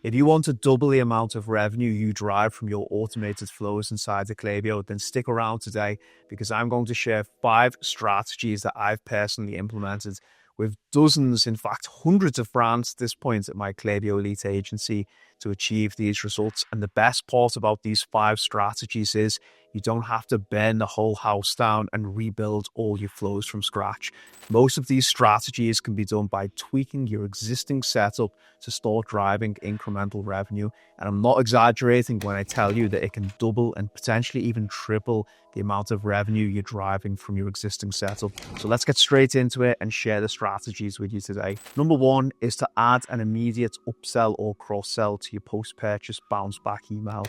If you want to double the amount of revenue you drive from your automated flows inside the Klaviyo, then stick around today because I'm going to share 5 strategies that I've personally implemented with dozens, in fact, hundreds of brands at this point at my Klaviyo Elite agency to achieve these results. And the best part about these 5 strategies is you don't have to burn the whole house down and rebuild all your flows from scratch. Most of these strategies can be done by tweaking your existing setup to start driving incremental revenue. And I'm not exaggerating when I tell you that it can double and potentially even triple the amount of revenue you're driving from your existing setup. So let's get straight into it and share the strategies with you today. Number 1 is to add an immediate upsell or cross-sell to your post-purchase bounce back email.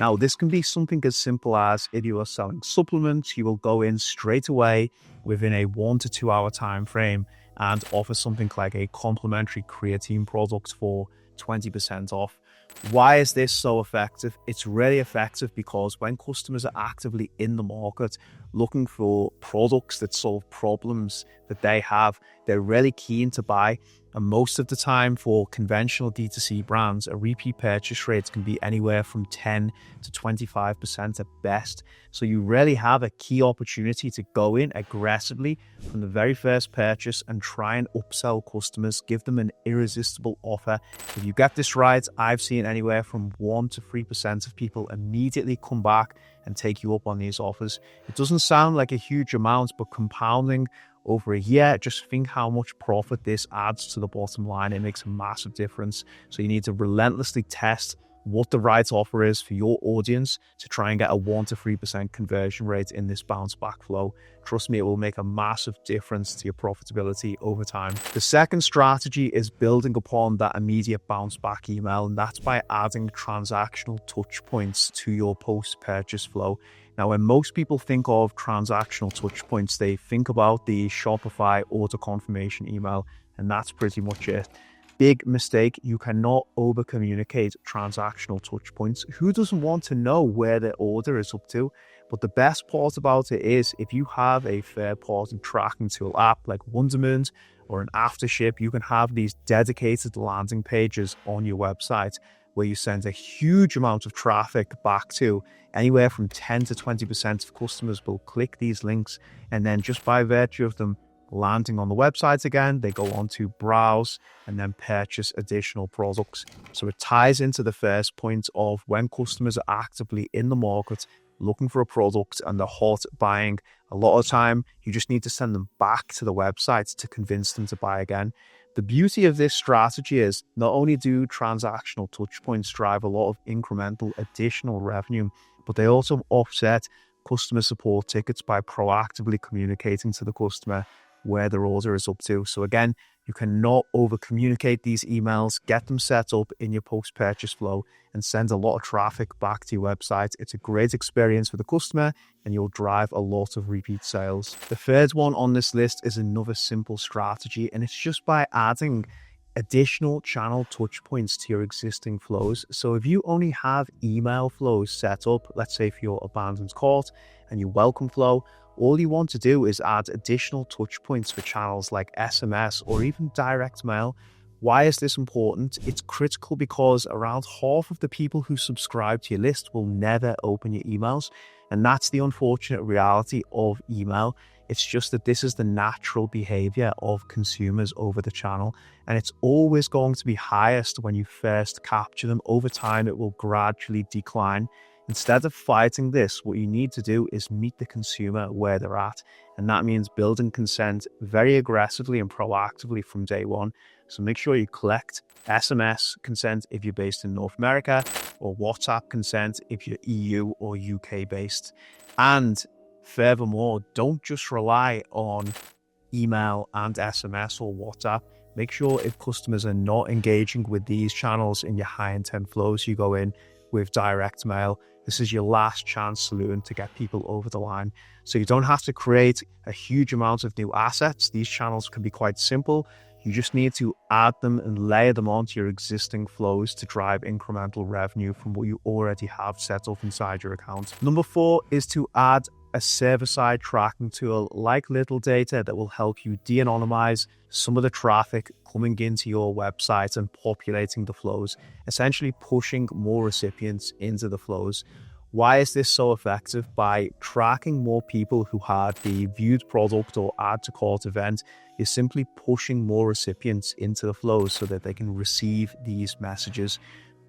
Now, this can be something as simple as if you are selling supplements, you will go in straight away within a 1 to 2 hour time frame and offer something like a complimentary creatine product for 20% off. Why is this so effective? It's really effective because when customers are actively in the market looking for products that solve problems that they have, they're really keen to buy. And most of the time for conventional D2C brands, a repeat purchase rate can be anywhere from 10 to 25% at best. So you really have a key opportunity to go in aggressively from the very first purchase and try and upsell customers, give them an irresistible offer. If you get this right, I've seen anywhere from 1 to 3% of people immediately come back and take you up on these offers. It doesn't sound like a huge amount, but compounding over a year, just think how much profit this adds to the bottom line. It makes a massive difference. So you need to relentlessly test what the right offer is for your audience to try and get a 1 to 3% conversion rate in this bounce back flow. Trust me, it will make a massive difference to your profitability over time. The second strategy is building upon that immediate bounce back email, and that's by adding transactional touch points to your post-purchase flow. Now, when most people think of transactional touch points, they think about the Shopify auto confirmation email, and that's pretty much it. Big mistake. You cannot over communicate transactional touch points. Who doesn't want to know where their order is up to? But the best part about it is if you have a third-party tracking tool app like Wonderment or an Aftership, you can have these dedicated landing pages on your website where you send a huge amount of traffic back to. Anywhere from 10 to 20% of customers will click these links, and then just by virtue of them landing on the website again, they go on to browse and then purchase additional products. So it ties into the first point of when customers are actively in the market looking for a product and they're hot buying, a lot of time you just need to send them back to the website to convince them to buy again. The beauty of this strategy is not only do transactional touch points drive a lot of incremental additional revenue, but they also offset customer support tickets by proactively communicating to the customer where their order is up to. So again, you cannot over communicate these emails, get them set up in your post-purchase flow and send a lot of traffic back to your website. It's a great experience for the customer and you'll drive a lot of repeat sales. The third one on this list is another simple strategy, and it's just by adding additional channel touch points to your existing flows. So if you only have email flows set up, let's say for your abandoned cart and your welcome flow, all you want to do is add additional touch points for channels like SMS or even direct mail. Why is this important? It's critical because around half of the people who subscribe to your list will never open your emails. And that's the unfortunate reality of email. It's just that this is the natural behavior of consumers over the channel. And it's always going to be highest when you first capture them. Over time, it will gradually decline. Instead of fighting this, what you need to do is meet the consumer where they're at. And that means building consent very aggressively and proactively from day one. So make sure you collect SMS consent if you're based in North America, or WhatsApp consent if you're EU or UK based. And furthermore, don't just rely on email and SMS or WhatsApp. Make sure if customers are not engaging with these channels in your high intent flows, you go in with direct mail. This is your last chance saloon to get people over the line. So you don't have to create a huge amount of new assets. These channels can be quite simple. You just need to add them and layer them onto your existing flows to drive incremental revenue from what you already have set up inside your account. Number 4 is to add a server-side tracking tool like Little Data that will help you de-anonymize some of the traffic coming into your website and populating the flows, essentially pushing more recipients into the flows. Why is this so effective? By tracking more people who had the viewed product or add to cart event, you're simply pushing more recipients into the flows so that they can receive these messages.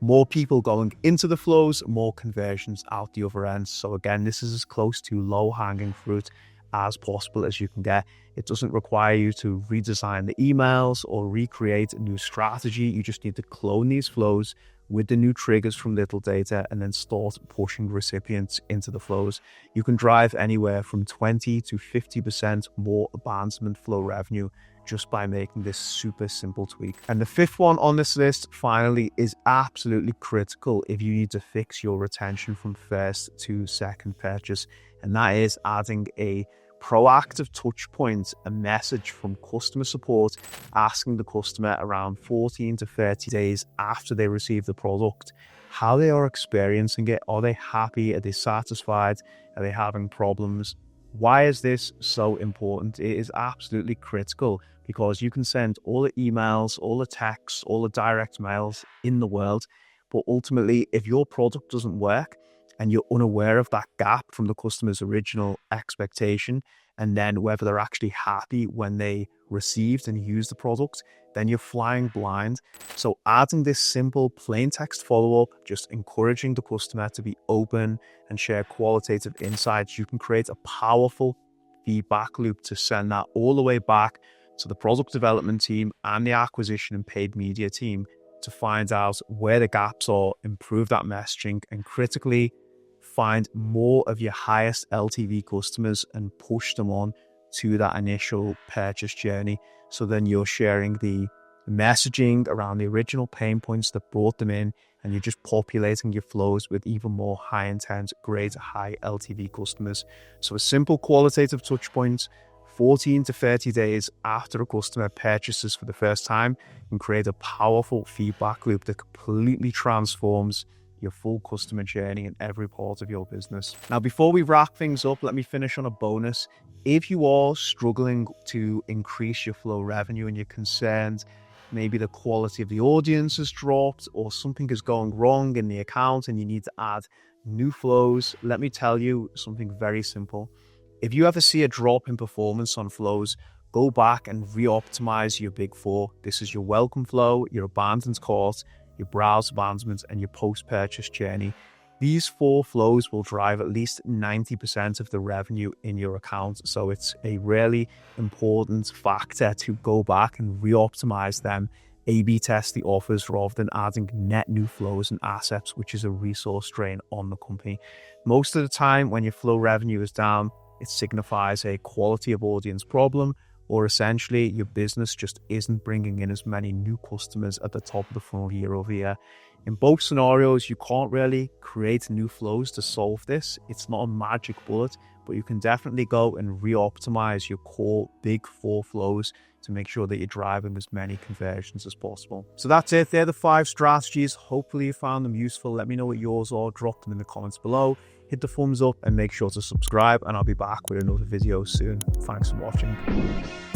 More people going into the flows, more conversions out the other end. So again, this is as close to low-hanging fruit as possible as you can get. It doesn't require you to redesign the emails or recreate a new strategy. You just need to clone these flows with the new triggers from Little Data and then start pushing recipients into the flows. You can drive anywhere from 20 to 50% more abandonment flow revenue just by making this super simple tweak. And the fifth one on this list, finally, is absolutely critical if you need to fix your retention from first to second purchase. And that is adding a proactive touch point, a message from customer support asking the customer around 14 to 30 days after they receive the product how they are experiencing it. Are they happy? Are they satisfied? Are they having problems? Why is this so important? It is absolutely critical because you can send all the emails, all the texts, all the direct mails in the world, but ultimately if your product doesn't work and you're unaware of that gap from the customer's original expectation, and then whether they're actually happy when they received and used the product, then you're flying blind. So adding this simple plain text follow-up, just encouraging the customer to be open and share qualitative insights, you can create a powerful feedback loop to send that all the way back to the product development team and the acquisition and paid media team to find out where the gaps are, improve that messaging, and critically find more of your highest LTV customers and push them on to that initial purchase journey. So then you're sharing the messaging around the original pain points that brought them in, and you're just populating your flows with even more high intent, great high LTV customers. So a simple qualitative touch point, 14 to 30 days after a customer purchases for the first time, can create a powerful feedback loop that completely transforms your full customer journey in every part of your business. Now, before we wrap things up, let me finish on a bonus. If you are struggling to increase your flow revenue and you're concerned maybe the quality of the audience has dropped or something is going wrong in the account and you need to add new flows, let me tell you something very simple. If you ever see a drop in performance on flows, go back and re-optimize your big four. This is your welcome flow, your abandoned cart, your browse abandonment, and your post-purchase journey. These four flows will drive at least 90% of the revenue in your account. So it's a really important factor to go back and re-optimize them, A/B test the offers rather than adding net new flows and assets, which is a resource drain on the company. Most of the time when your flow revenue is down, it signifies a quality of audience problem, or essentially your business just isn't bringing in as many new customers at the top of the funnel year over year. In both scenarios, you can't really create new flows to solve this. It's not a magic bullet, but you can definitely go and re-optimize your core big four flows to make sure that you're driving as many conversions as possible. So that's it. They're the 5 strategies. Hopefully you found them useful. Let me know what yours are. Drop them in the comments below. Hit the thumbs up and make sure to subscribe, and I'll be back with another video soon. Thanks for watching.